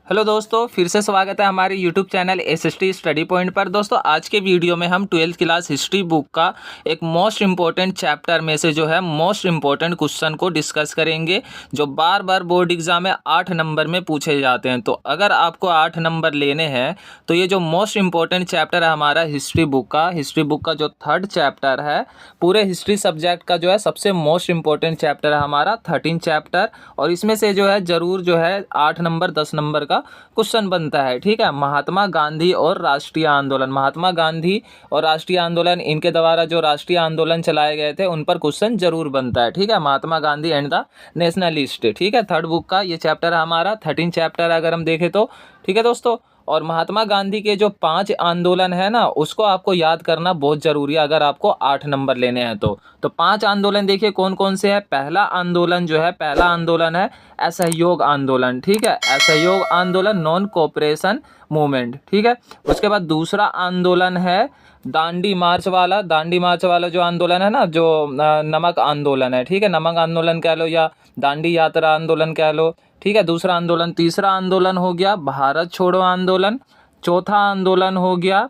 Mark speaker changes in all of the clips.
Speaker 1: Hello दोस्तों, फिर से स्वागत है हमारे YouTube channel SST study point पर। दोस्तों, आज के वीडियो में हम 12th क्लास हिस्ट्री बुक का एक मोस्ट इम्पॉर्टेंट चैप्टर में से जो है मोस्ट इम्पॉर्टेंट क्वेश्चन को डिस्कस करेंगे, जो बार बार बोर्ड एग्जाम में 8 नंबर में पूछे जाते हैं। तो अगर आपको 8 नंबर लेने हैं तो ये जो मोस्ट इम्पॉर्टेंट चैप्टर है हमारा हिस्ट्री बुक का जो 3rd चैप्टर है, पूरे हिस्ट्री सब्जेक्ट का जो है सबसे मोस्ट इम्पॉर्टेंट चैप्टर है हमारा 13 चैप्टर। और इसमें से जो है ज़रूर जो है 8 नंबर 10 नंबर क्वेश्चन बनता है। ठीक है, महात्मा गांधी और राष्ट्रीय आंदोलन इनके द्वारा जो राष्ट्रीय आंदोलन चलाए गए थे उन पर क्वेश्चन जरूर बनता है। ठीक है, Mahatma Gandhi and the nationalist. ठीक है, 3rd बुक का ये चैप्टर है हमारा 13 चैप्टर अगर हम देखें तो। ठीक है दोस्तों, और महात्मा गांधी के जो 5 आंदोलन है ना, उसको आपको याद करना बहुत जरूरी है अगर आपको 8 नंबर लेने हैं तो 5 आंदोलन देखिए कौन कौन से हैं। पहला आंदोलन है असहयोग आंदोलन। ठीक है, असहयोग आंदोलन, नॉन कोऑपरेशन मूवमेंट। ठीक है, उसके बाद दूसरा आंदोलन है दांडी मार्च वाला जो आंदोलन है ना, जो नमक आंदोलन है। ठीक है, नमक आंदोलन कह लो या दांडी यात्रा आंदोलन कह लो। ठीक है, दूसरा आंदोलन। तीसरा आंदोलन हो गया भारत छोड़ो आंदोलन। चौथा आंदोलन हो गया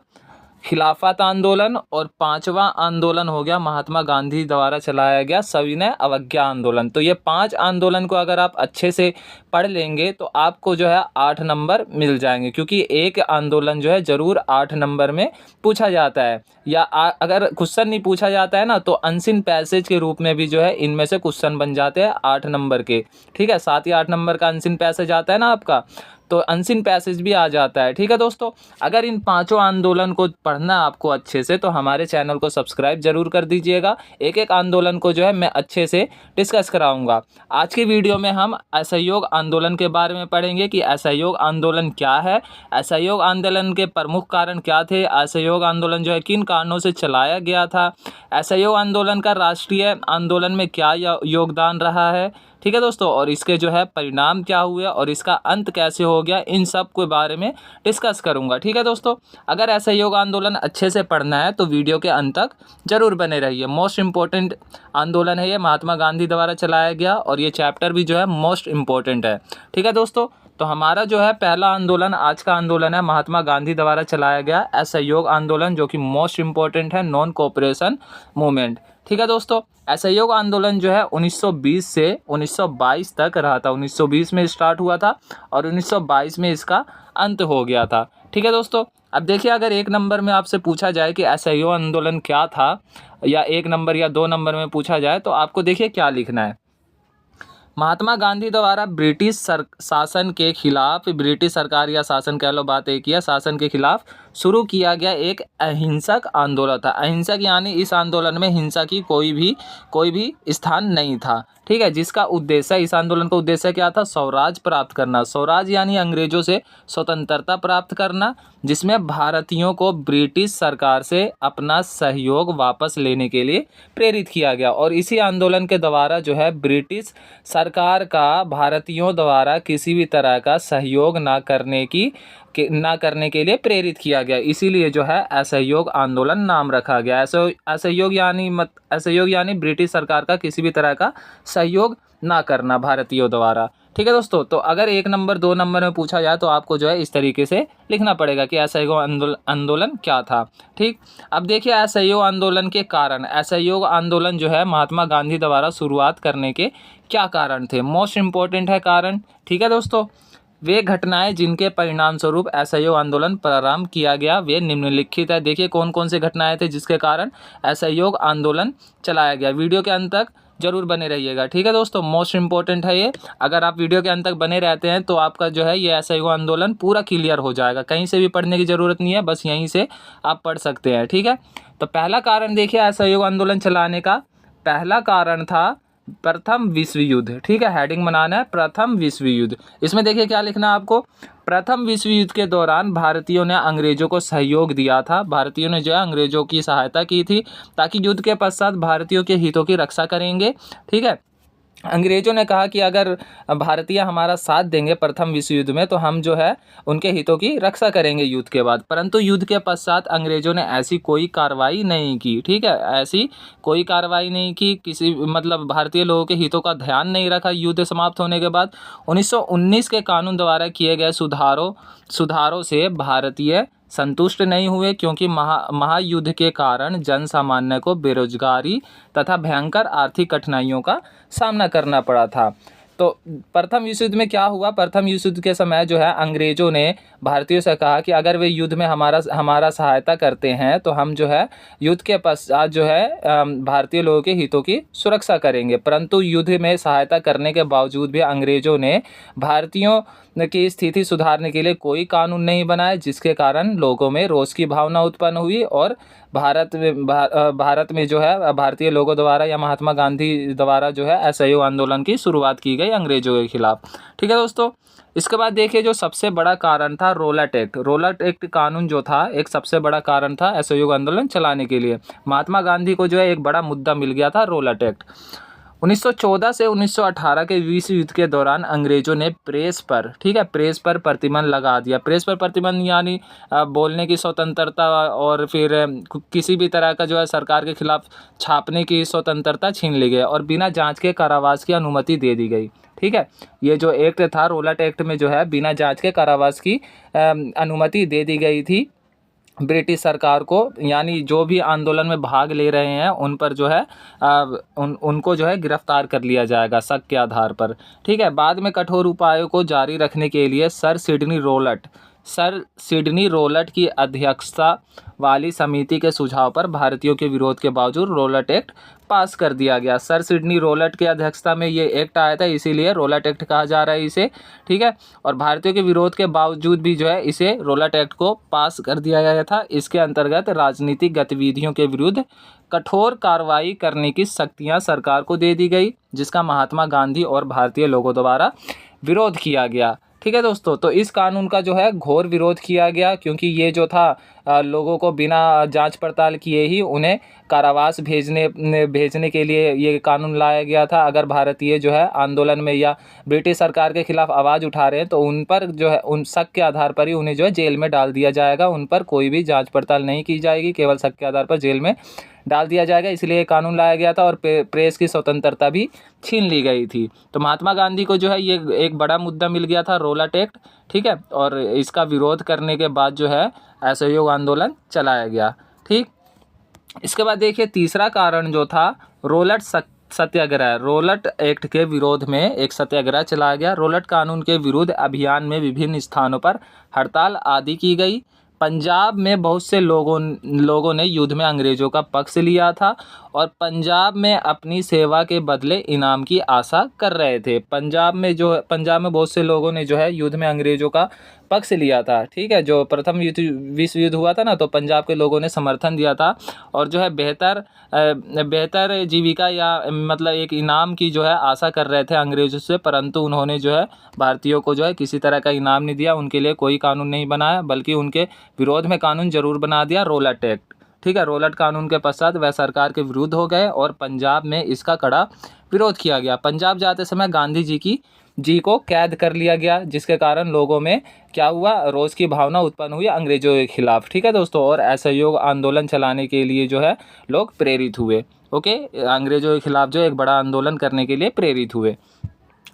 Speaker 1: खिलाफत आंदोलन। और 5वां आंदोलन हो गया महात्मा गांधी द्वारा चलाया गया सविनय अवज्ञा आंदोलन। तो ये 5 आंदोलन को अगर आप अच्छे से पढ़ लेंगे तो आपको जो है 8 नंबर मिल जाएंगे, क्योंकि एक आंदोलन जो है ज़रूर 8 नंबर में पूछा जाता है। या अगर क्वेश्चन नहीं पूछा जाता है ना तो अनसीन पैसेज के रूप में भी जो है इनमें से क्वेश्चन बन जाते हैं 8 नंबर के। ठीक है, 7 या 8 नंबर का अनसीन पैसेज आता है ना आपका, तो अनसीन पैसेज भी आ जाता है। ठीक है दोस्तों, अगर इन 5 आंदोलन को पढ़ना आपको अच्छे से तो हमारे चैनल को सब्सक्राइब जरूर कर दीजिएगा। एक एक आंदोलन को जो है मैं अच्छे से डिस्कस कराऊंगा। आज की वीडियो में हम असहयोग आंदोलन के बारे में पढ़ेंगे कि असहयोग आंदोलन क्या है, असहयोग आंदोलन के प्रमुख कारण क्या थे, असहयोग आंदोलन जो है किन कारणों से चलाया गया था, असहयोग आंदोलन का राष्ट्रीय आंदोलन में क्या योगदान रहा है। ठीक है दोस्तों, और इसके जो है परिणाम क्या हुए और इसका अंत कैसे हो गया, इन सब के बारे में डिस्कस करूंगा। ठीक है दोस्तों, अगर असहयोग आंदोलन अच्छे से पढ़ना है तो वीडियो के अंत तक जरूर बने रहिए। मोस्ट इम्पोर्टेंट आंदोलन है ये, महात्मा गांधी द्वारा चलाया गया, और ये चैप्टर भी जो है मोस्ट इम्पोर्टेंट है। ठीक है दोस्तों, तो हमारा जो है पहला आंदोलन, आज का आंदोलन है महात्मा गांधी द्वारा चलाया गया असहयोग आंदोलन, जो कि मोस्ट इम्पोर्टेंट है, नॉन कोऑपरेशन मूवमेंट। ठीक है दोस्तों, असहयोग आंदोलन जो है 1920 से 1922 तक रहा था। 1920 में स्टार्ट हुआ था और 1922 में इसका अंत हो गया था। ठीक है दोस्तों, अब देखिए अगर 1 नंबर में आपसे पूछा जाए कि असहयोग आंदोलन क्या था, या 1 नंबर या 2 नंबर में पूछा जाए तो आपको देखिए क्या लिखना है। महात्मा गांधी द्वारा ब्रिटिश शासन के खिलाफ, ब्रिटिश सरकार या शासन कह लो, बात एक ही है, शासन के खिलाफ शुरू किया गया एक अहिंसक आंदोलन था। अहिंसक यानी इस आंदोलन में हिंसा की कोई भी स्थान नहीं था। ठीक है, जिसका उद्देश्य, इस आंदोलन का उद्देश्य क्या था, स्वराज प्राप्त करना। स्वराज यानी अंग्रेजों से स्वतंत्रता प्राप्त करना, जिसमें भारतीयों को ब्रिटिश सरकार से अपना सहयोग वापस लेने के लिए प्रेरित किया गया। और इसी आंदोलन के द्वारा जो है ब्रिटिश सरकार का भारतीयों द्वारा किसी भी तरह का सहयोग ना करने के लिए प्रेरित किया गया। इसीलिए जो है असहयोग आंदोलन नाम रखा गया। असहयोग यानी ब्रिटिश सरकार का किसी भी तरह का सहयोग ना करना भारतीयों द्वारा। ठीक है दोस्तों, तो अगर 1 नंबर 2 नंबर में पूछा जाए तो आपको जो है इस तरीके से लिखना पड़ेगा कि असहयोग आंदोलन क्या था। ठीक, अब देखिए असहयोग आंदोलन के कारण। असहयोग आंदोलन जो है महात्मा गांधी द्वारा शुरुआत करने के क्या कारण थे, मोस्ट इम्पोर्टेंट है कारण। ठीक है दोस्तों, वे घटनाएं जिनके परिणाम स्वरूप असहयोग आंदोलन प्रारंभ किया गया वे निम्नलिखित है। देखिए कौन कौन से घटनाएं थे जिसके कारण असहयोग आंदोलन चलाया गया। वीडियो के अंत तक जरूर बने रहिएगा। ठीक है दोस्तों, मोस्ट इम्पोर्टेंट है ये। अगर आप वीडियो के अंत तक बने रहते हैं तो आपका जो है ये असहयोग आंदोलन पूरा क्लियर हो जाएगा। कहीं से भी पढ़ने की जरूरत नहीं है, बस यहीं से आप पढ़ सकते हैं। ठीक है, तो पहला कारण देखिए असहयोग आंदोलन चलाने का पहला कारण था प्रथम विश्व युद्ध। ठीक है, हेडिंग बनाना है प्रथम विश्व युद्ध। इसमें देखिए क्या लिखना है आपको, प्रथम विश्व युद्ध के दौरान भारतीयों ने अंग्रेजों को सहयोग दिया था। भारतीयों ने जो है अंग्रेजों की सहायता की थी ताकि युद्ध के पश्चात भारतीयों के हितों की रक्षा करेंगे। ठीक है, अंग्रेजों ने कहा कि अगर भारतीय हमारा साथ देंगे प्रथम विश्व युद्ध में तो हम जो है उनके हितों की रक्षा करेंगे युद्ध के बाद। परंतु युद्ध के पश्चात अंग्रेजों ने ऐसी कोई कार्रवाई नहीं की, ठीक है, ऐसी कोई कार्रवाई नहीं की, किसी मतलब भारतीय लोगों के हितों का ध्यान नहीं रखा। युद्ध समाप्त होने के बाद 1919 के कानून द्वारा किए गए सुधारों से भारतीय संतुष्ट नहीं हुए, क्योंकि महायुद्ध के कारण जन सामान्य को बेरोजगारी तथा भयंकर आर्थिक कठिनाइयों का सामना करना पड़ा था। तो प्रथम विश्व युद्ध में क्या हुआ, प्रथम विश्व युद्ध के समय जो है अंग्रेजों ने भारतीयों से कहा कि अगर वे युद्ध में हमारा सहायता करते हैं तो हम जो है युद्ध के पश्चात जो है भारतीय लोगों के हितों की सुरक्षा करेंगे। परंतु युद्ध में सहायता करने के बावजूद भी अंग्रेजों ने भारतीयों की स्थिति सुधारने के लिए कोई कानून नहीं बनाए, जिसके कारण लोगों में रोष की भावना उत्पन्न हुई और भारत में जो है भारतीय लोगों द्वारा या महात्मा गांधी द्वारा जो है असहयोग आंदोलन की शुरुआत की गई अंग्रेजों के खिलाफ। ठीक है दोस्तों, इसके बाद देखिए जो सबसे बड़ा कारण था रोलट एक्ट। रोलट एक्ट कानून जो था एक सबसे बड़ा कारण था असहयोग आंदोलन चलाने के लिए। महात्मा गांधी को जो है एक बड़ा मुद्दा मिल गया था रोलट एक्ट। 1914 से 1918 के विश्व युद्ध के दौरान अंग्रेजों ने प्रेस पर, ठीक है, प्रेस पर प्रतिबंध लगा दिया। प्रेस पर प्रतिबंध यानी बोलने की स्वतंत्रता और फिर किसी भी तरह का जो है सरकार के खिलाफ छापने की स्वतंत्रता छीन ली गई और बिना जांच के कारावास की अनुमति दे दी गई। ठीक है, ये जो एक्ट था रोलट एक्ट में जो है बिना जांच के कारावास की अनुमति दे दी गई थी ब्रिटिश सरकार को, यानी जो भी आंदोलन में भाग ले रहे हैं उन पर जो है उनको जो है गिरफ्तार कर लिया जाएगा शक के आधार पर। ठीक है, बाद में कठोर उपायों को जारी रखने के लिए सर सिडनी रोलट की अध्यक्षता वाली समिति के सुझाव पर भारतीयों के विरोध के बावजूद रोलट एक्ट पास कर दिया गया। सर सिडनी रोलट की अध्यक्षता में ये एक्ट आया था, इसीलिए रोलट एक्ट कहा जा रहा है इसे। ठीक है, और भारतीयों के विरोध के बावजूद भी जो है इसे रोलट एक्ट को पास कर दिया गया था। इसके अंतर्गत राजनीतिक गतिविधियों के विरुद्ध कठोर कार्रवाई करने की शक्तियां सरकार को दे दी गई, जिसका महात्मा गांधी और भारतीय लोगों द्वारा विरोध किया गया। ठीक है दोस्तों, तो इस कानून का जो है घोर विरोध किया गया, क्योंकि ये जो था लोगों को बिना जांच पड़ताल किए ही उन्हें कारावास भेजने के लिए ये कानून लाया गया था। अगर भारतीय जो है आंदोलन में या ब्रिटिश सरकार के खिलाफ आवाज़ उठा रहे हैं तो उन पर जो है उन शक के आधार पर ही उन्हें जो है जेल में डाल दिया जाएगा। उन पर कोई भी जांच पड़ताल नहीं की जाएगी, केवल शक के आधार पर जेल में डाल दिया जाएगा। इसलिए ये कानून लाया गया था और प्रेस की स्वतंत्रता भी छीन ली गई थी। तो महात्मा गांधी को जो है ये एक बड़ा मुद्दा मिल गया था रोलट एक्ट। ठीक है, और इसका विरोध करने के बाद जो है असहयोग आंदोलन चलाया गया। ठीक, इसके बाद देखिए तीसरा कारण जो था रोलट सत्याग्रह। रोलट एक्ट के विरोध में एक सत्याग्रह चलाया गया। रोलट कानून के विरुद्ध अभियान में विभिन्न स्थानों पर हड़ताल आदि की गई। पंजाब में बहुत से लोगों ने युद्ध में अंग्रेजों का पक्ष लिया था और पंजाब में अपनी सेवा के बदले इनाम की आशा कर रहे थे। पंजाब में बहुत से लोगों ने जो है युद्ध में अंग्रेजों का पक्ष लिया था। ठीक है, जो प्रथम विश्व युद्ध हुआ था ना, तो पंजाब के लोगों ने समर्थन दिया था और जो है बेहतर जीविका या मतलब एक इनाम की जो है आशा कर रहे थे अंग्रेजों से। परंतु उन्होंने जो है भारतीयों को जो है किसी तरह का इनाम नहीं दिया, उनके लिए कोई कानून नहीं बनाया, बल्कि उनके विरोध में कानून जरूर बना दिया रोलट एक्ट। ठीक है, रोलट कानून के पश्चात वह सरकार के विरुद्ध हो गए और पंजाब में इसका कड़ा विरोध किया गया। पंजाब जाते समय गांधी जी को कैद कर लिया गया, जिसके कारण लोगों में क्या हुआ, रोष की भावना उत्पन्न हुई अंग्रेजों के खिलाफ। ठीक है दोस्तों, और असहयोग आंदोलन चलाने के लिए जो है लोग प्रेरित हुए। ओके, अंग्रेजों के खिलाफ जो एक बड़ा आंदोलन करने के लिए प्रेरित हुए।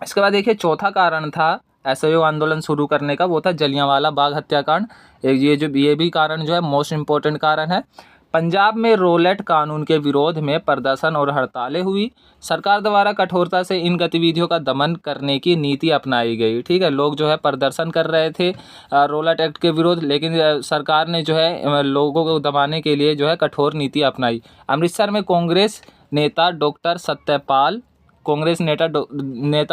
Speaker 1: इसके बाद देखिए चौथा कारण था असहयोग आंदोलन शुरू करने का, वो था जलियांवाला बाग हत्याकांड। ये भी कारण जो है मोस्ट इम्पोर्टेंट कारण है। पंजाब में रोलट कानून के विरोध में प्रदर्शन और हड़तालें हुई। सरकार द्वारा कठोरता से इन गतिविधियों का दमन करने की नीति अपनाई गई। ठीक है, लोग जो है प्रदर्शन कर रहे थे रोलट एक्ट के विरोध, लेकिन सरकार ने जो है लोगों को दबाने के लिए जो है कठोर नीति अपनाई। अमृतसर में कांग्रेस नेता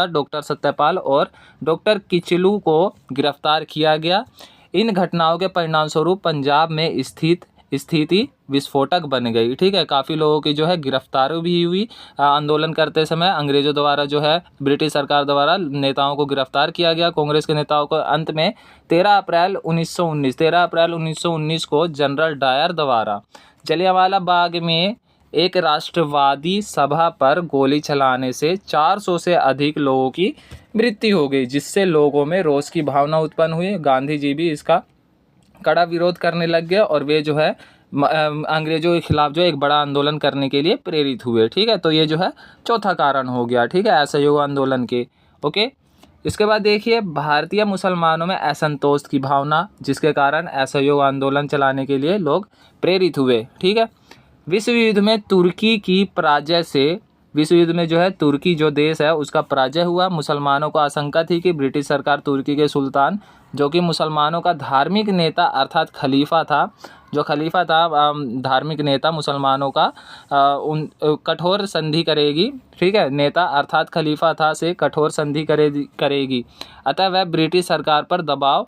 Speaker 1: डॉक्टर सत्यपाल और डॉक्टर किचलू को गिरफ्तार किया गया। इन घटनाओं के परिणामस्वरूप पंजाब में स्थिति विस्फोटक बन गई। ठीक है, काफ़ी लोगों की जो है गिरफ्तारी भी हुई आंदोलन करते समय। अंग्रेजों द्वारा जो है ब्रिटिश सरकार द्वारा नेताओं को गिरफ्तार किया गया, कांग्रेस के नेताओं को। अंत में 13 अप्रैल 1919 को जनरल डायर द्वारा जलियांवाला बाग में एक राष्ट्रवादी सभा पर गोली चलाने से 400 से अधिक लोगों की मृत्यु हो गई, जिससे लोगों में रोष की भावना उत्पन्न हुई। गांधी जी भी इसका कड़ा विरोध करने लग गए और वे जो है अंग्रेजों के खिलाफ जो है एक बड़ा आंदोलन करने के लिए प्रेरित हुए। ठीक है, तो ये जो है चौथा कारण हो गया। ठीक है, असहयोग आंदोलन के। ओके, इसके बाद देखिए भारतीय मुसलमानों में असंतोष की भावना, जिसके कारण असहयोग आंदोलन चलाने के लिए लोग प्रेरित हुए। ठीक है, विश्व युद्ध में तुर्की की पराजय से, विश्व युद्ध में जो है तुर्की जो देश है उसका पराजय हुआ। मुसलमानों को आशंका थी कि ब्रिटिश सरकार तुर्की के सुल्तान, जो कि मुसलमानों का धार्मिक नेता अर्थात खलीफा था, जो खलीफा था धार्मिक नेता मुसलमानों का, उन कठोर संधि करेगी। ठीक है, नेता अर्थात खलीफा था से कठोर संधि करेगी। अतः वह ब्रिटिश सरकार पर दबाव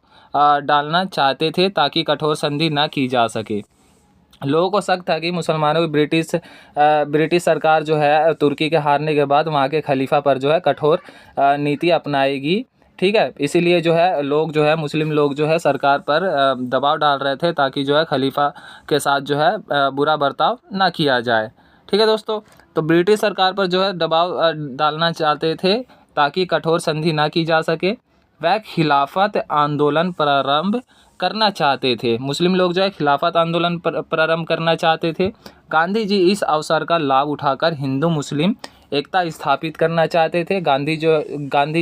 Speaker 1: डालना चाहते थे ताकि कठोर संधि न की जा सके। लोगों को शक था कि मुसलमानों की ब्रिटिश सरकार जो है तुर्की के हारने के बाद वहाँ के खलीफा पर जो है कठोर नीति अपनाएगी। ठीक है, इसीलिए जो है लोग जो है मुस्लिम लोग जो है सरकार पर दबाव डाल रहे थे ताकि जो है खलीफा के साथ जो है बुरा बर्ताव ना किया जाए। ठीक है दोस्तों, तो ब्रिटिश सरकार पर जो है दबाव डालना चाहते थे ताकि कठोर संधि ना की जा सके। वह खिलाफत आंदोलन प्रारंभ करना चाहते थे। मुस्लिम लोग जो है खिलाफत आंदोलन प्रारंभ करना चाहते थे। गांधी जी इस अवसर का लाभ उठाकर हिंदू मुस्लिम एकता स्थापित करना चाहते थे। गांधी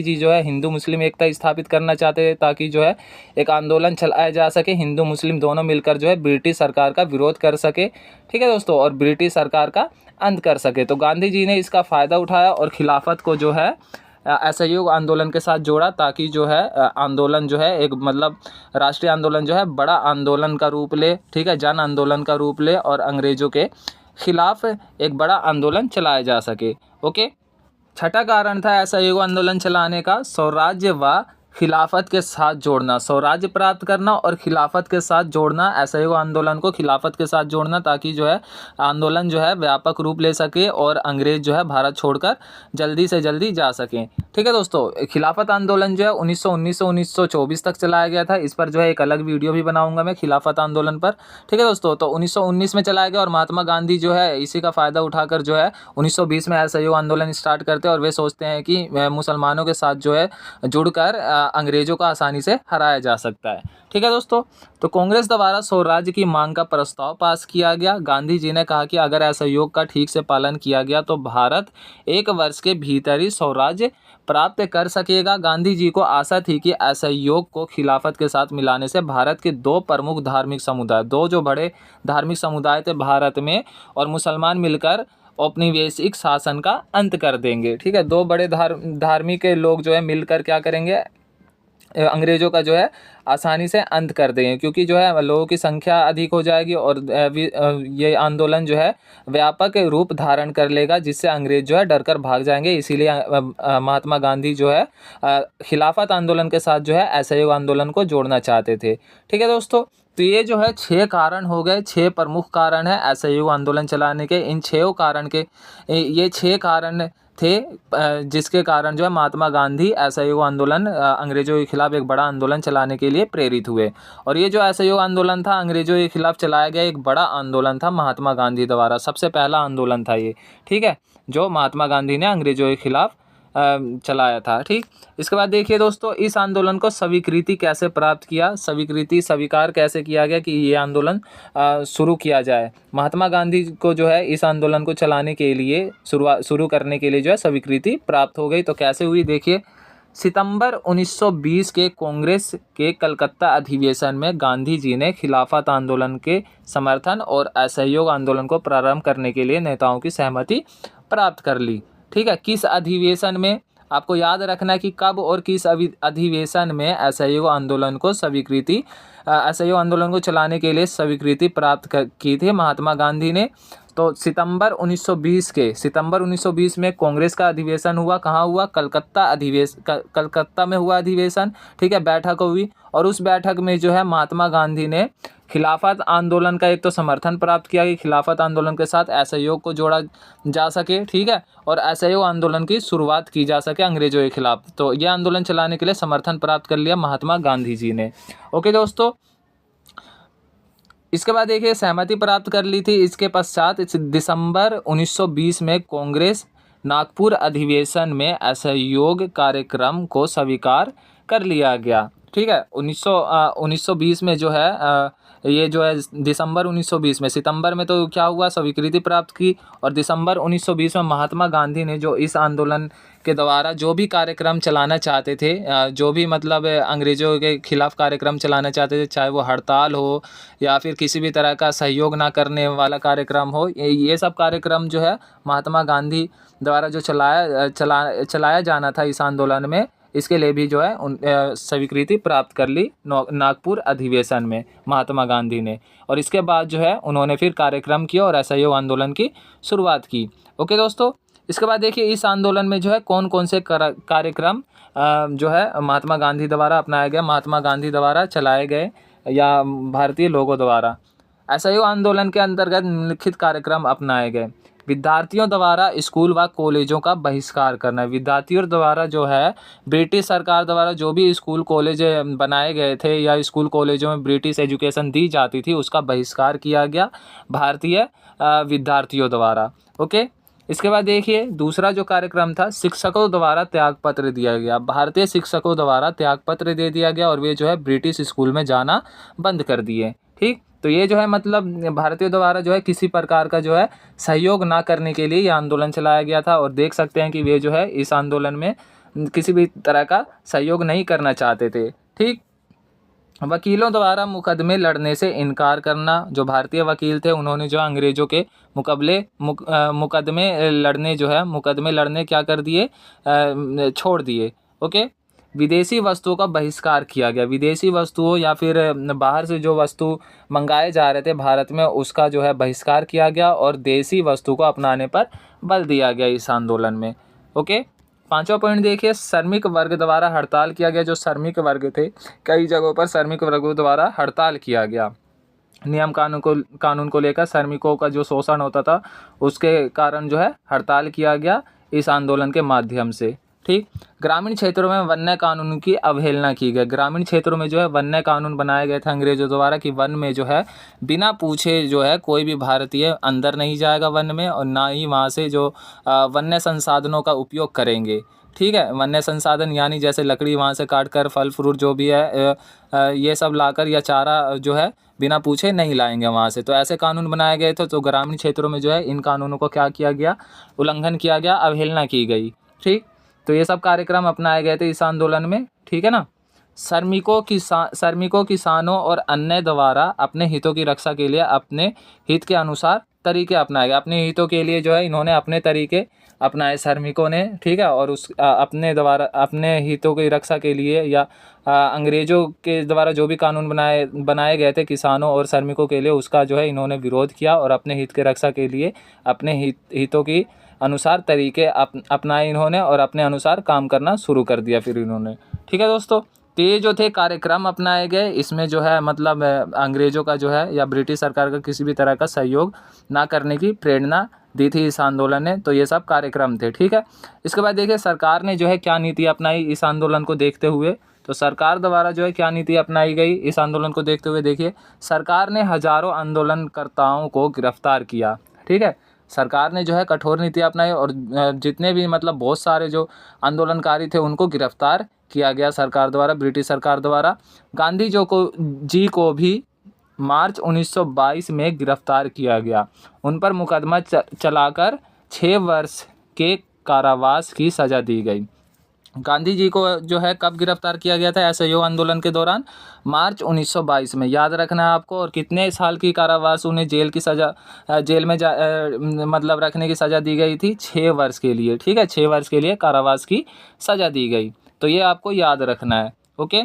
Speaker 1: जी जो है हिंदू मुस्लिम एकता स्थापित करना चाहते थे ताकि जो है एक आंदोलन चलाया जा सके, हिंदू मुस्लिम दोनों मिलकर जो है ब्रिटिश सरकार का विरोध कर सके। ठीक है दोस्तों, और ब्रिटिश सरकार का अंत कर सके। तो गांधी जी ने इसका फ़ायदा उठाया और खिलाफत को जो है असहयोग आंदोलन के साथ जोड़ा ताकि जो है आंदोलन जो है एक मतलब राष्ट्रीय आंदोलन जो है बड़ा आंदोलन का रूप ले। ठीक है, जन आंदोलन का रूप ले और अंग्रेज़ों के खिलाफ एक बड़ा आंदोलन चलाया जा सके। ओके, छठा कारण था असहयोग आंदोलन चलाने का स्वराज्य व खिलाफत के साथ जोड़ना। स्वराज्य प्राप्त करना और खिलाफत के साथ जोड़ना, असहयोग आंदोलन को खिलाफत के साथ जोड़ना ताकि जो है आंदोलन जो है व्यापक रूप ले सके और अंग्रेज जो है भारत छोड़कर जल्दी से जल्दी जा सकें। ठीक है दोस्तों, खिलाफत आंदोलन जो है 1919 से 1924 तक चलाया गया था। इस पर जो है एक अलग वीडियो भी बनाऊंगा मैं खिलाफत आंदोलन पर। ठीक है दोस्तों, तो 1919 में चलाया गया और महात्मा गांधी जो है इसी का फ़ायदा उठाकर जो है 1920 में असहयोग आंदोलन स्टार्ट करते हैं और वे सोचते हैं कि मुसलमानों के साथ जो है जुड़कर अंग्रेजों को आसानी से हराया जा सकता है। ठीक है दोस्तों, तो कांग्रेस द्वारा स्वराज्य की मांग का प्रस्ताव पास किया गया। गांधी जी ने कहा कि अगर असहयोग का ठीक से पालन किया गया तो भारत 1 वर्ष के भीतर ही स्वराज्य प्राप्त कर सकेगा। गांधी जी को आशा थी कि असहयोग को खिलाफत के साथ मिलाने से भारत के 2 प्रमुख धार्मिक समुदाय, 2 जो बड़े धार्मिक समुदाय थे भारत में, और मुसलमान मिलकर औपनिवेशिक शासन का अंत कर देंगे। ठीक है, 2 बड़े धार्मिक लोग जो है मिलकर क्या करेंगे, अंग्रेज़ों का जो है आसानी से अंत कर देंगे, क्योंकि जो है लोगों की संख्या अधिक हो जाएगी और ये आंदोलन जो है व्यापक रूप धारण कर लेगा, जिससे अंग्रेज जो है डर कर भाग जाएंगे। इसीलिए महात्मा गांधी जो है खिलाफत आंदोलन के साथ जो है असहयोग आंदोलन को जोड़ना चाहते थे। ठीक है दोस्तों, तो ये जो है 6 कारण हो गए, 6 प्रमुख कारण है असहयोग आंदोलन चलाने के। इन 6 कारण के ये 6 कारण थे जिसके कारण जो है महात्मा गांधी असहयोग आंदोलन अंग्रेजों के खिलाफ एक बड़ा आंदोलन चलाने के लिए प्रेरित हुए। और ये जो असहयोग आंदोलन था अंग्रेजों के खिलाफ चलाया गया एक बड़ा आंदोलन था महात्मा गांधी द्वारा, सबसे पहला आंदोलन था ये। ठीक है, जो महात्मा गांधी ने अंग्रेजों के खिलाफ चलाया था। ठीक, इसके बाद देखिए दोस्तों, इस आंदोलन को स्वीकृति कैसे प्राप्त किया, स्वीकार कैसे किया गया कि ये आंदोलन शुरू किया जाए। महात्मा गांधी को जो है इस आंदोलन को चलाने के लिए शुरू करने के लिए जो है स्वीकृति प्राप्त हो गई। तो कैसे हुई देखिए, सितंबर 1920 के कांग्रेस के कलकत्ता अधिवेशन में गांधी जी ने खिलाफत आंदोलन के समर्थन और असहयोग आंदोलन को प्रारंभ करने के लिए नेताओं की सहमति प्राप्त कर ली। ठीक है, किस अधिवेशन में, आपको याद रखना है कि कब और किस अधिवेशन में असहयोग आंदोलन को चलाने के लिए स्वीकृति प्राप्त की थी महात्मा गांधी ने। तो सितंबर 1920 में कांग्रेस का अधिवेशन हुआ। कहाँ हुआ? कलकत्ता में हुआ अधिवेशन। ठीक है, बैठक हुई और उस बैठक में जो है महात्मा गांधी ने खिलाफत आंदोलन का एक तो समर्थन प्राप्त किया कि खिलाफत आंदोलन के साथ असहयोग को जोड़ा जा सके। ठीक है, और असहयोग आंदोलन की शुरुआत की जा सके अंग्रेजों के खिलाफ। तो यह आंदोलन चलाने के लिए समर्थन प्राप्त कर लिया महात्मा गांधी जी ने। ओके दोस्तों, इसके बाद देखिए सहमति प्राप्त कर ली थी। इसके पश्चात दिसंबर 1920 में कांग्रेस नागपुर अधिवेशन में असहयोग कार्यक्रम को स्वीकार कर लिया गया। ठीक है, 1920 में जो है ये जो है दिसंबर 1920 में, सितंबर में तो क्या हुआ, स्वीकृति प्राप्त की, और दिसंबर 1920 में महात्मा गांधी ने जो इस आंदोलन के द्वारा जो भी कार्यक्रम चलाना चाहते थे, जो भी मतलब अंग्रेज़ों के खिलाफ कार्यक्रम चलाना चाहते थे, चाहे वो हड़ताल हो या फिर किसी भी तरह का सहयोग ना करने वाला कार्यक्रम हो, ये सब कार्यक्रम जो है महात्मा गांधी द्वारा जो चलाया जाना था इस आंदोलन में, इसके लिए भी जो है स्वीकृति प्राप्त कर ली नागपुर अधिवेशन में महात्मा गांधी ने। और इसके बाद जो है उन्होंने फिर कार्यक्रम किया और असहयोग आंदोलन की शुरुआत की। ओके दोस्तों, इसके बाद देखिए इस आंदोलन में जो है कौन कौन से कार्यक्रम जो है महात्मा गांधी द्वारा अपनाया गया, महात्मा गांधी द्वारा चलाए गए या भारतीय लोगों द्वारा। असहयोग आंदोलन के अंतर्गत निम्नलिखित कार्यक्रम अपनाए गए। विद्यार्थियों द्वारा स्कूल व कॉलेजों का बहिष्कार करना। विद्यार्थियों द्वारा जो है ब्रिटिश सरकार द्वारा जो भी स्कूल कॉलेज बनाए गए थे या स्कूल कॉलेजों में ब्रिटिश एजुकेशन दी जाती थी, उसका बहिष्कार किया गया भारतीय विद्यार्थियों द्वारा। ओके, इसके बाद देखिए दूसरा जो कार्यक्रम था, शिक्षकों द्वारा त्यागपत्र दिया गया। भारतीय शिक्षकों द्वारा त्यागपत्र दे दिया गया और वे जो है ब्रिटिश स्कूल में जाना बंद कर दिए। ठीक, तो ये जो है मतलब भारतीयों द्वारा जो है किसी प्रकार का जो है सहयोग ना करने के लिए ये आंदोलन चलाया गया था। और देख सकते हैं कि वे जो है इस आंदोलन में किसी भी तरह का सहयोग नहीं करना चाहते थे। ठीक, वकीलों द्वारा मुकदमे लड़ने से इनकार करना। जो भारतीय वकील थे उन्होंने जो अंग्रेज़ों के मुकदमे लड़ने क्या कर दिए, छोड़ दिए। ओके, विदेशी वस्तुओं का बहिष्कार किया गया। विदेशी वस्तुओं या फिर बाहर से जो वस्तु मंगाए जा रहे थे भारत में, उसका जो है बहिष्कार किया गया और देसी वस्तु को अपनाने पर बल दिया गया इस आंदोलन में। ओके, पांचवा पॉइंट देखिए, श्रमिक वर्ग द्वारा हड़ताल किया गया। जो श्रमिक वर्ग थे, कई जगहों पर श्रमिक वर्गों द्वारा हड़ताल किया गया। नियम कानून को लेकर श्रमिकों का जो शोषण होता था उसके कारण जो है हड़ताल किया गया इस आंदोलन के माध्यम से। ठीक, ग्रामीण क्षेत्रों में वन्य कानून की अवहेलना की गई। ग्रामीण क्षेत्रों में जो है वन्य कानून बनाए गए थे अंग्रेजों द्वारा कि वन में जो है बिना पूछे जो है कोई भी भारतीय अंदर नहीं जाएगा वन में, और ना ही वहाँ से जो वन्य संसाधनों का उपयोग करेंगे। ठीक है, वन्य संसाधन यानी जैसे लकड़ी वहाँ से काट कर, फल फ्रूट जो भी है ये सब लाकर, या चारा जो है बिना पूछे नहीं लाएंगे वहाँ से। तो ऐसे कानून बनाए गए थे। तो ग्रामीण क्षेत्रों में जो है इन कानूनों को क्या किया गया, उल्लंघन किया गया, अवहेलना की गई। ठीक, तो ये सब कार्यक्रम अपनाए गए थे इस आंदोलन में। ठीक है ना, श्रमिकों किसानों और अन्य द्वारा अपने हितों की रक्षा के लिए अपने हित के अनुसार तरीके अपनाए गए। अपने हितों के लिए जो है इन्होंने अपने तरीके अपनाए श्रमिकों ने। ठीक है, और उस अपने द्वारा अपने हितों की रक्षा के लिए या अंग्रेज़ों के द्वारा जो भी कानून बनाए गए थे किसानों और श्रमिकों के लिए, उसका जो है इन्होंने विरोध किया और अपने हित की रक्षा के लिए अपने हितों की अनुसार तरीके अपनाए इन्होंने और अपने अनुसार काम करना शुरू कर दिया फिर इन्होंने। ठीक है दोस्तों, तो ये जो थे कार्यक्रम अपनाए गए, इसमें जो है मतलब अंग्रेज़ों का जो है या ब्रिटिश सरकार का किसी भी तरह का सहयोग ना करने की प्रेरणा दी थी इस आंदोलन ने। तो ये सब कार्यक्रम थे। ठीक है, इसके बाद देखिए सरकार ने जो है क्या नीति अपनाई इस आंदोलन को देखते हुए। तो सरकार द्वारा जो है क्या नीति अपनाई गई इस आंदोलन को देखते हुए, देखिए सरकार ने हजारों आंदोलनकर्ताओं को गिरफ्तार किया। ठीक है, सरकार ने जो है कठोर नीति अपनाई और जितने भी मतलब बहुत सारे जो आंदोलनकारी थे उनको गिरफ्तार किया गया सरकार द्वारा, ब्रिटिश सरकार द्वारा। गांधी जी को भी मार्च 1922 में गिरफ्तार किया गया। उन पर मुकदमा चलाकर 6 वर्ष के कारावास की सज़ा दी गई। गांधी जी को जो है कब गिरफ्तार किया गया था असहयोग आंदोलन के दौरान, मार्च 1922 में, याद रखना है आपको। और कितने साल की कारावास, उन्हें जेल की सज़ा, जेल में मतलब रखने की सज़ा दी गई थी 6 वर्ष के लिए। ठीक है, 6 वर्ष के लिए कारावास की सज़ा दी गई। तो ये आपको याद रखना है। ओके,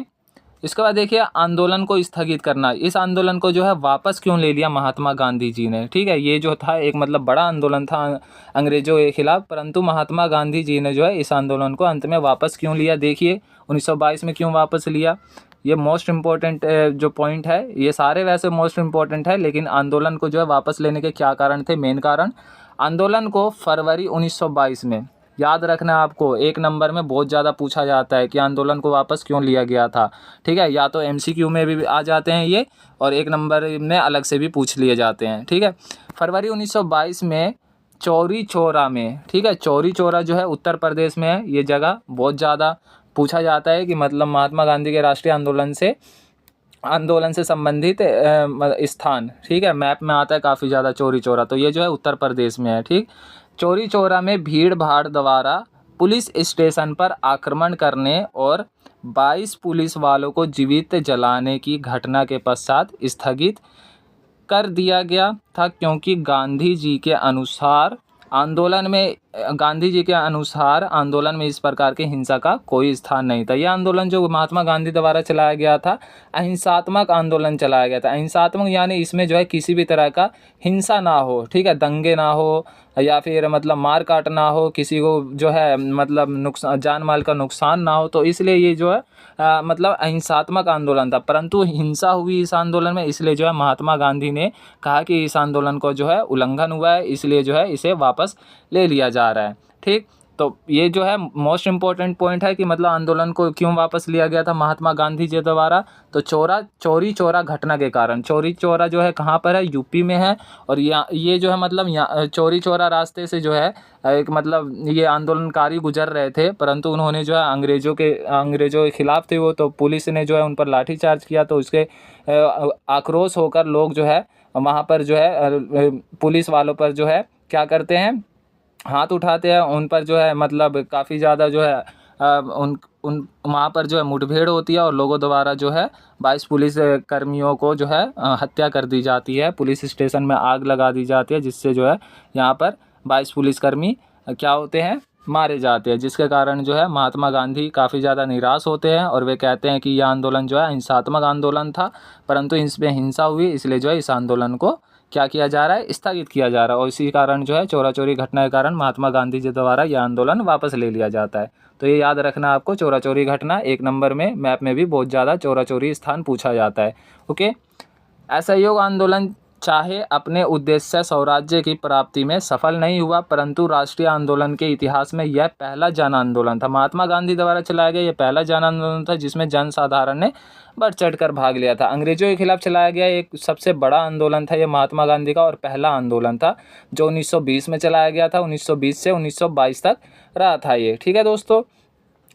Speaker 1: इसके बाद देखिए आंदोलन को स्थगित करना। इस आंदोलन को जो है वापस क्यों ले लिया महात्मा गांधी जी ने। ठीक है, ये जो था एक मतलब बड़ा आंदोलन था अंग्रेजों के खिलाफ, परंतु महात्मा गांधी जी ने जो है इस आंदोलन को अंत में वापस क्यों लिया। देखिए 1922 में क्यों वापस लिया, ये मोस्ट इम्पोर्टेंट जो पॉइंट है। ये सारे वैसे मोस्ट इम्पोर्टेंट है, लेकिन आंदोलन को जो है वापस लेने के क्या कारण थे, मेन कारण। आंदोलन को फरवरी 1922 में याद रखना आपको, 1 नंबर में बहुत ज़्यादा पूछा जाता है कि आंदोलन को वापस क्यों लिया गया था। ठीक है, या तो MCQ में भी आ जाते हैं ये, और 1 नंबर में अलग से भी पूछ लिए जाते हैं। ठीक है, फरवरी 1922 में चौरी चौरा में, ठीक है, चौरी चौरा जो है उत्तर प्रदेश में है। ये जगह बहुत ज़्यादा पूछा जाता है कि मतलब महात्मा गांधी के राष्ट्रीय आंदोलन से संबंधित स्थान, ठीक है, मैप में आता है काफ़ी ज़्यादा चौरी चौरा, तो ये जो है उत्तर प्रदेश में है। ठीक, चौरी चौरा में भीड़ भाड़ द्वारा पुलिस स्टेशन पर आक्रमण करने और 22 पुलिस वालों को जीवित जलाने की घटना के पश्चात स्थगित कर दिया गया था, क्योंकि गांधी जी के अनुसार आंदोलन में इस प्रकार की हिंसा का कोई स्थान नहीं था। यह आंदोलन जो महात्मा गांधी द्वारा चलाया गया था, अहिंसात्मक आंदोलन चलाया गया था। अहिंसात्मक यानी इसमें जो है किसी भी तरह का हिंसा ना हो, ठीक है, दंगे ना हो या फिर मतलब मार काट ना हो, किसी को जो है मतलब नुकसान, जान माल का नुकसान ना हो, तो इसलिए ये जो है मतलब अहिंसात्मक आंदोलन था। परंतु हिंसा हुई इस आंदोलन में, इसलिए जो है महात्मा गांधी ने कहा कि इस आंदोलन को जो है उल्लंघन हुआ है, इसलिए जो है इसे वापस ले लिया जा रहा है। ठीक, तो ये जो है मोस्ट इम्पोर्टेंट पॉइंट है कि मतलब आंदोलन को क्यों वापस लिया गया था महात्मा गांधी जी द्वारा, तो चौरी चौरा घटना के कारण। चौरी चौरा जो है कहाँ पर है, यूपी में है। और ये जो है मतलब यहाँ चौरी चौरा रास्ते से जो है एक मतलब ये आंदोलनकारी गुजर रहे थे, परंतु उन्होंने जो है अंग्रेज़ों के खिलाफ थे वो, तो पुलिस ने जो है उन पर लाठीचार्ज किया, तो उसके आक्रोश होकर लोग जो है वहाँ पर जो है पुलिस वालों पर जो है क्या करते हैं, हाथ उठाते हैं। उन पर जो है मतलब काफ़ी ज़्यादा जो है उन उन वहाँ पर जो है मुठभेड़ होती है और लोगों द्वारा जो है 22 पुलिस कर्मियों को जो है हत्या कर दी जाती है। पुलिस स्टेशन में आग लगा दी जाती है, जिससे जो है यहाँ पर 22 पुलिसकर्मी क्या होते हैं, मारे जाते हैं, जिसके कारण जो है महात्मा गांधी काफ़ी ज़्यादा निराश होते हैं और वे कहते हैं कि यह आंदोलन जो है हिंसात्मक आंदोलन था, परंतु इसमें हिंसा हुई, इसलिए जो है इस आंदोलन को क्या किया जा रहा है, स्थगित किया जा रहा है। और इसी कारण जो है चौरा चौरी घटना के कारण महात्मा गांधी जी द्वारा यह आंदोलन वापस ले लिया जाता है। तो ये याद रखना आपको, चौरा चौरी घटना 1 नंबर में मैप में भी बहुत ज़्यादा चौरा चौरी स्थान पूछा जाता है। ओके, असहयोग आंदोलन चाहे अपने उद्देश्य स्वराज्य की प्राप्ति में सफल नहीं हुआ, परंतु राष्ट्रीय आंदोलन के इतिहास में यह पहला जन आंदोलन था। महात्मा गांधी द्वारा चलाया गया यह पहला जन आंदोलन था जिसमें जन साधारण ने बढ़ चढ़ कर भाग लिया था। अंग्रेजों के खिलाफ चलाया गया एक सबसे बड़ा आंदोलन था यह महात्मा गांधी का, और पहला आंदोलन था जो 1920 में चलाया गया था। 1920 से 1922 तक रहा था ये। ठीक है दोस्तों,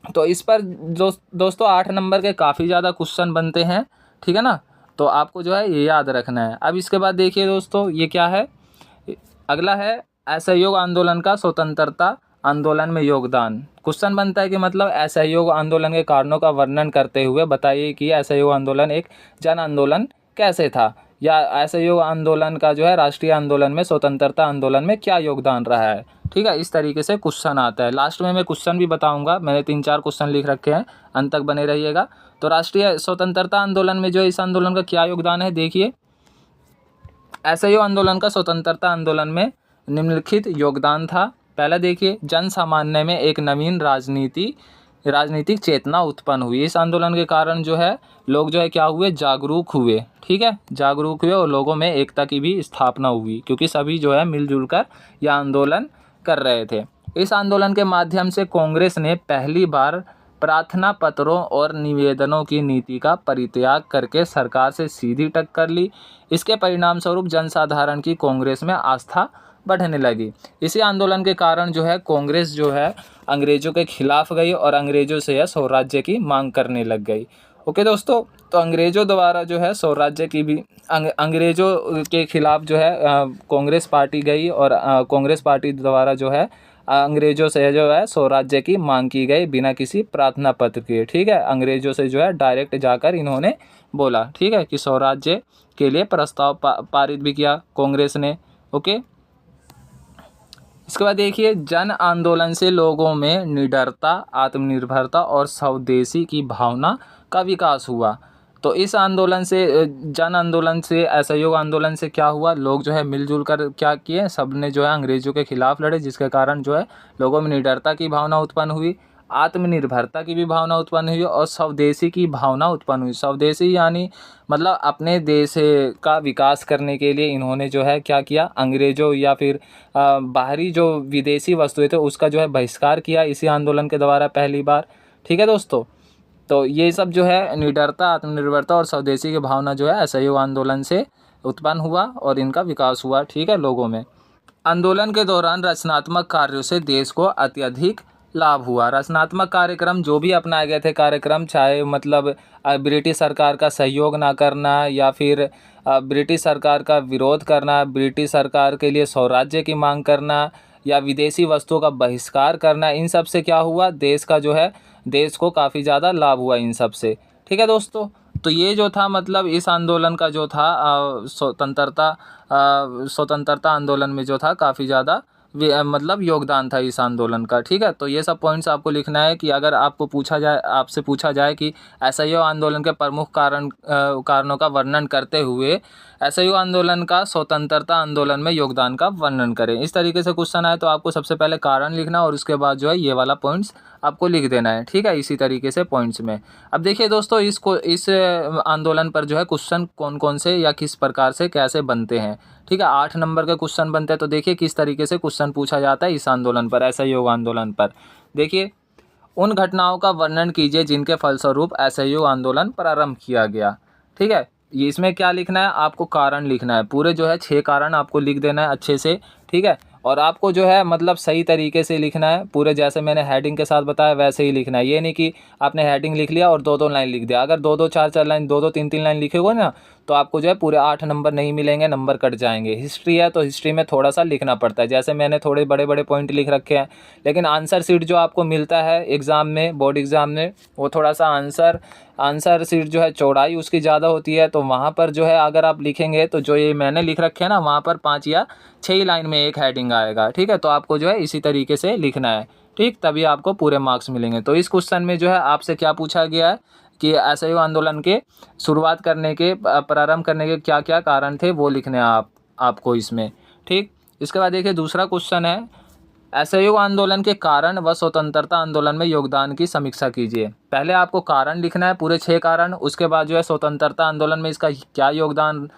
Speaker 1: तो इस पर दोस्तों 8 नंबर के काफ़ी ज़्यादा क्वेश्चन बनते हैं, ठीक है ना, तो आपको जो है ये याद रखना है। अब इसके बाद देखिए दोस्तों, ये क्या है, अगला है असहयोग आंदोलन का स्वतंत्रता आंदोलन में योगदान। क्वेश्चन बनता है कि मतलब असहयोग आंदोलन के कारणों का वर्णन करते हुए बताइए कि असहयोग आंदोलन एक जन आंदोलन कैसे था, या असहयोग आंदोलन का जो है राष्ट्रीय आंदोलन में, स्वतंत्रता आंदोलन में क्या योगदान रहा है। ठीक है, इस तरीके से क्वेश्चन आता है। लास्ट में मैं क्वेश्चन भी बताऊंगा, मैंने 3-4 क्वेश्चन लिख रखे हैं, अंत तक बने रहिएगा। तो राष्ट्रीय स्वतंत्रता आंदोलन में जो इस आंदोलन का क्या योगदान है, देखिए असहयोग आंदोलन का स्वतंत्रता आंदोलन में निम्नलिखित योगदान था। पहला देखिए, जन सामान्य में एक नवीन राजनीतिक चेतना उत्पन्न हुई। इस आंदोलन के कारण जो है लोग जो है क्या हुए, जागरूक हुए। ठीक है, जागरूक हुए और लोगों में एकता की भी स्थापना हुई, क्योंकि सभी जो है मिलजुल कर यह आंदोलन कर रहे थे। इस आंदोलन के माध्यम से कांग्रेस ने पहली बार प्रार्थना पत्रों और निवेदनों की नीति का परित्याग करके सरकार से सीधी टक्कर ली। इसके परिणाम स्वरूप जनसाधारण की कांग्रेस में आस्था बढ़ने लगी। इसी आंदोलन के कारण जो है कांग्रेस जो है अंग्रेज़ों के खिलाफ गई और अंग्रेज़ों से स्वराज्य की मांग करने लग गई। ओके दोस्तों, तो अंग्रेज़ों द्वारा जो है स्वराज्य की भी अंग्रेज़ों के खिलाफ जो है कांग्रेस पार्टी गई, और कांग्रेस पार्टी द्वारा जो है अंग्रेज़ों से जो है स्वराज्य की मांग की गई बिना किसी प्रार्थना पत्र के। ठीक है, अंग्रेज़ों से जो है डायरेक्ट जाकर इन्होंने बोला, ठीक है, कि स्वराज्य के लिए प्रस्ताव पारित भी किया कांग्रेस ने। ओके, इसके बाद देखिए, जन आंदोलन से लोगों में निडरता, आत्मनिर्भरता और स्वदेशी की भावना का विकास हुआ। तो इस आंदोलन से, जन आंदोलन से, असहयोग आंदोलन से क्या हुआ, लोग जो है मिलजुल कर क्या किए, सब ने जो है अंग्रेज़ों के खिलाफ लड़े, जिसके कारण जो है लोगों में निडरता की भावना उत्पन्न हुई, आत्मनिर्भरता की भी भावना उत्पन्न हुई और स्वदेशी की भावना उत्पन्न हुई। स्वदेशी यानी मतलब अपने देश का विकास करने के लिए इन्होंने जो है क्या किया, अंग्रेज़ों या फिर बाहरी जो विदेशी वस्तुएं थे उसका जो है बहिष्कार किया इसी आंदोलन के द्वारा पहली बार। ठीक है दोस्तों, तो ये सब जो है निडरता, आत्मनिर्भरता और स्वदेशी की भावना जो है असहयोग आंदोलन से उत्पन्न हुआ और इनका विकास हुआ। ठीक है, लोगों में। आंदोलन के दौरान रचनात्मक कार्यों से देश को अत्यधिक लाभ हुआ। रचनात्मक कार्यक्रम जो भी अपनाए गए थे कार्यक्रम, चाहे मतलब ब्रिटिश सरकार का सहयोग ना करना या फिर ब्रिटिश सरकार का विरोध करना, ब्रिटिश सरकार के लिए स्वराज्य की मांग करना या विदेशी वस्तुओं का बहिष्कार करना, इन सब से क्या हुआ, देश का जो है देश को काफ़ी ज़्यादा लाभ हुआ इन सब से। ठीक है दोस्तों, तो ये जो था मतलब इस आंदोलन का जो था स्वतंत्रता आंदोलन में जो था काफ़ी ज़्यादा मतलब योगदान था इस आंदोलन का। ठीक है, तो ये सब पॉइंट्स आपको लिखना है कि अगर आपको आपसे पूछा जाए कि असहयोग आंदोलन के प्रमुख कारणों का वर्णन करते हुए असहयोग आंदोलन का स्वतंत्रता आंदोलन में योगदान का वर्णन करें, इस तरीके से क्वेश्चन आए तो आपको सबसे पहले कारण लिखना और उसके बाद जो है ये वाला पॉइंट्स आपको लिख देना है। ठीक है, इसी तरीके से पॉइंट्स में। अब देखिए दोस्तों, इस आंदोलन पर जो है क्वेश्चन कौन कौन से या किस प्रकार से कैसे बनते हैं। ठीक है, 8 नंबर के क्वेश्चन बनते हैं। तो देखिए किस तरीके से क्वेश्चन पूछा जाता है इस आंदोलन पर, असहयोग आंदोलन पर। देखिए, उन घटनाओं का वर्णन कीजिए जिनके फलस्वरूप असहयोग आंदोलन प्रारंभ किया गया। ठीक है, ये इसमें क्या लिखना है, आपको कारण लिखना है। पूरे जो है 6 कारण आपको लिख देना है अच्छे से। ठीक है, और आपको जो है मतलब सही तरीके से लिखना है, पूरे जैसे मैंने हेडिंग के साथ बताया वैसे ही लिखना है। ये नहीं कि आपने हेडिंग लिख लिया और 2-2 लाइन लिख दिया। अगर 2-2 4-4 लाइन, 2-2 3-3 लाइन लिखेगा ना तो आपको जो है पूरे 8 नंबर नहीं मिलेंगे, नंबर कट जाएंगे। हिस्ट्री है तो हिस्ट्री में थोड़ा सा लिखना पड़ता है, जैसे मैंने थोड़े बड़े बड़े पॉइंट लिख रखे हैं। लेकिन आंसर शीट जो आपको मिलता है एग्ज़ाम में, बोर्ड एग्ज़ाम में, वो थोड़ा सा आंसर शीट जो है चौड़ाई उसकी ज़्यादा होती है। तो वहाँ पर जो है अगर आप लिखेंगे तो जो ये मैंने लिख रखे हैं ना, वहाँ पर 5 या 6 लाइन में एक हेडिंग आएगा। ठीक है, तो आपको जो है इसी तरीके से लिखना है। ठीक, तभी आपको पूरे मार्क्स मिलेंगे। तो इस क्वेश्चन में जो है आपसे क्या पूछा गया है कि असहयोग आंदोलन के शुरुआत करने के, प्रारंभ करने के क्या क्या कारण थे वो लिखने हैं आपको इसमें। ठीक, इसके बाद देखिए दूसरा क्वेश्चन है, असहयोग आंदोलन के कारण व स्वतंत्रता आंदोलन में योगदान की समीक्षा कीजिए। पहले आपको कारण लिखना है, पूरे 6 कारण। उसके बाद जो है स्वतंत्रता आंदोलन में इसका क्या योगदान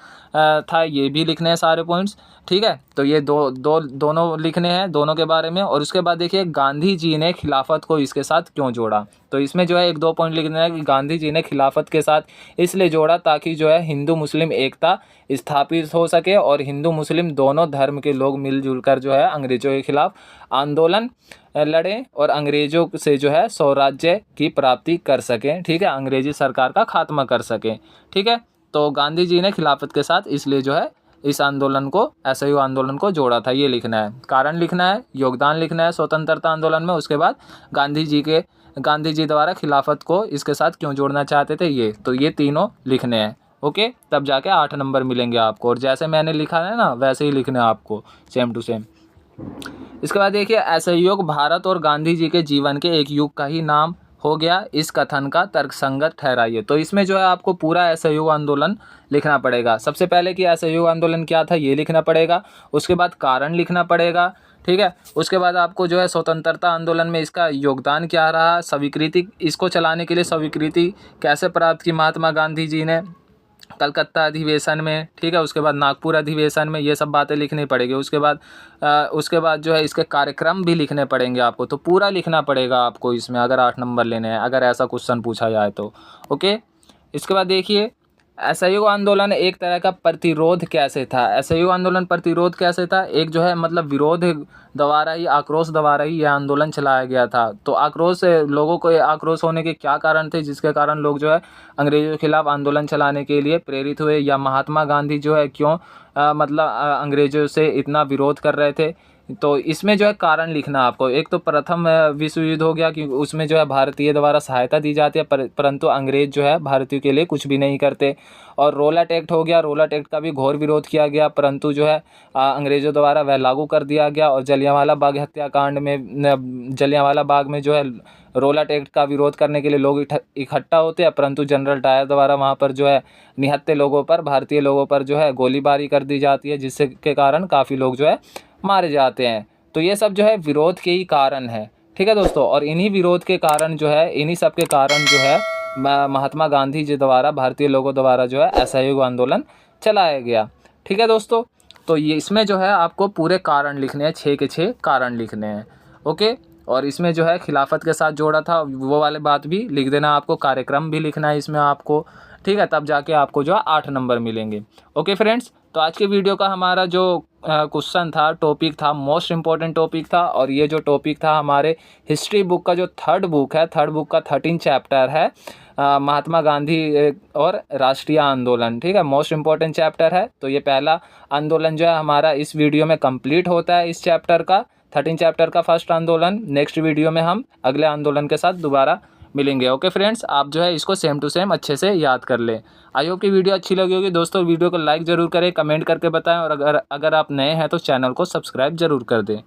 Speaker 1: था ये भी लिखने हैं सारे पॉइंट्स। ठीक है, तो ये दोनों लिखने हैं, दोनों के बारे में। और उसके बाद देखिए गांधी जी ने खिलाफत को इसके साथ क्यों जोड़ा। तो इसमें जो है 1-2 पॉइंट लिखने हैं कि गांधी जी ने खिलाफत के साथ इसलिए जोड़ा ताकि जो है हिंदू मुस्लिम एकता स्थापित हो सके और हिंदू मुस्लिम दोनों धर्म के लोग मिलजुल कर जो है अंग्रेज़ों के खिलाफ आंदोलन लड़ें और अंग्रेज़ों से जो है स्वराज्य की प्राप्ति कर सकें। ठीक है, अंग्रेजी सरकार का खात्मा कर सकें। ठीक है, तो गांधी जी ने खिलाफत के साथ इसलिए जो है इस आंदोलन को, असहयोग आंदोलन को जोड़ा था। ये लिखना है, कारण लिखना है, योगदान लिखना है स्वतंत्रता आंदोलन में। उसके बाद गांधी जी द्वारा खिलाफत को इसके साथ क्यों जोड़ना चाहते थे ये तीनों लिखने हैं। ओके, तब जाके 8 नंबर मिलेंगे आपको। और जैसे मैंने लिखा है ना वैसे ही लिखना है आपको, सेम टू सेम। इसके बाद देखिए, असहयोग भारत और गांधी जी के जीवन के एक युग का ही नाम हो गया, इस कथन का तर्कसंगत ठहराइए। तो इसमें जो है आपको पूरा असहयोग आंदोलन लिखना पड़ेगा। सबसे पहले कि असहयोग आंदोलन क्या था ये लिखना पड़ेगा, उसके बाद कारण लिखना पड़ेगा। ठीक है, उसके बाद आपको जो है स्वतंत्रता आंदोलन में इसका योगदान क्या रहा, स्वीकृति, इसको चलाने के लिए स्वीकृति कैसे प्राप्त की महात्मा गांधी जी ने कलकत्ता अधिवेशन में। ठीक है, उसके बाद नागपुर अधिवेशन में, ये सब बातें लिखनी पड़ेगी। उसके बाद जो है इसके कार्यक्रम भी लिखने पड़ेंगे आपको। तो पूरा लिखना पड़ेगा आपको इसमें अगर 8 नंबर लेने हैं, अगर ऐसा क्वेश्चन पूछा जाए तो। ओके, इसके बाद देखिए, असहयोग आंदोलन एक तरह का प्रतिरोध कैसे था। असहयोग आंदोलन प्रतिरोध कैसे था, एक जो है मतलब विरोध द्वारा ही, आक्रोश द्वारा ही यह आंदोलन चलाया गया था। तो आक्रोश, लोगों को आक्रोश होने के क्या कारण थे जिसके कारण लोग जो है अंग्रेजों के खिलाफ आंदोलन चलाने के लिए प्रेरित हुए, या महात्मा गांधी जो है क्यों अंग्रेजों से इतना विरोध कर रहे थे। तो इसमें जो है कारण लिखना आपको। एक तो प्रथम विश्व युद्ध हो गया कि उसमें जो है भारतीय द्वारा सहायता दी जाती है, परंतु अंग्रेज जो है भारतीयों के लिए कुछ भी नहीं करते। और रोलट एक्ट हो गया, रोलट एक्ट का भी घोर विरोध किया गया, परंतु जो है अंग्रेज़ों द्वारा वह लागू कर दिया गया। और जलियांवाला बाग हत्याकांड में, जलियांवाला बाग में जो है रोलट एक्ट का विरोध करने के लिए लोग इकट्ठा होते हैं, परंतु जनरल डायर द्वारा वहाँ पर जो है निहत्थे लोगों पर, भारतीय लोगों पर जो है गोलीबारी कर दी जाती है, जिससे के कारण काफ़ी लोग जो है मारे जाते हैं। तो ये सब जो है विरोध के ही कारण है। ठीक है दोस्तों। और इन्हीं विरोध के कारण जो है, इन्हीं सब के कारण जो है महात्मा गांधी जी द्वारा, भारतीय लोगों द्वारा जो है असहयोग आंदोलन चलाया गया। ठीक है दोस्तों। तो ये इसमें जो है आपको पूरे कारण लिखने हैं, 6 के 6 कारण लिखने हैं। ओके। और इसमें जो है खिलाफत के साथ जोड़ा था वो वाले बात भी लिख देना आपको, कार्यक्रम भी लिखना है इसमें आपको। ठीक है, तब जाके आपको जो है 8 नंबर मिलेंगे। ओके फ्रेंड्स, तो आज के वीडियो का हमारा जो क्वेश्चन था, टॉपिक था, मोस्ट इम्पॉर्टेंट टॉपिक था। और ये जो टॉपिक था हमारे हिस्ट्री बुक का जो थर्ड बुक है, थर्ड बुक का 13 चैप्टर है, महात्मा गांधी और राष्ट्रीय आंदोलन। ठीक है, मोस्ट इम्पॉर्टेंट चैप्टर है। तो ये पहला आंदोलन जो है हमारा इस वीडियो में कंप्लीट होता है, इस चैप्टर का, 13 चैप्टर का फर्स्ट आंदोलन। नेक्स्ट वीडियो में हम अगले आंदोलन के साथ दोबारा मिलेंगे। ओके फ्रेंड्स, आप जो है इसको सेम टू सेम अच्छे से याद कर लें। आई होप की वीडियो अच्छी लगी होगी दोस्तों। वीडियो को लाइक ज़रूर करें, कमेंट करके बताएं, और अगर आप नए हैं तो चैनल को सब्सक्राइब ज़रूर कर दें।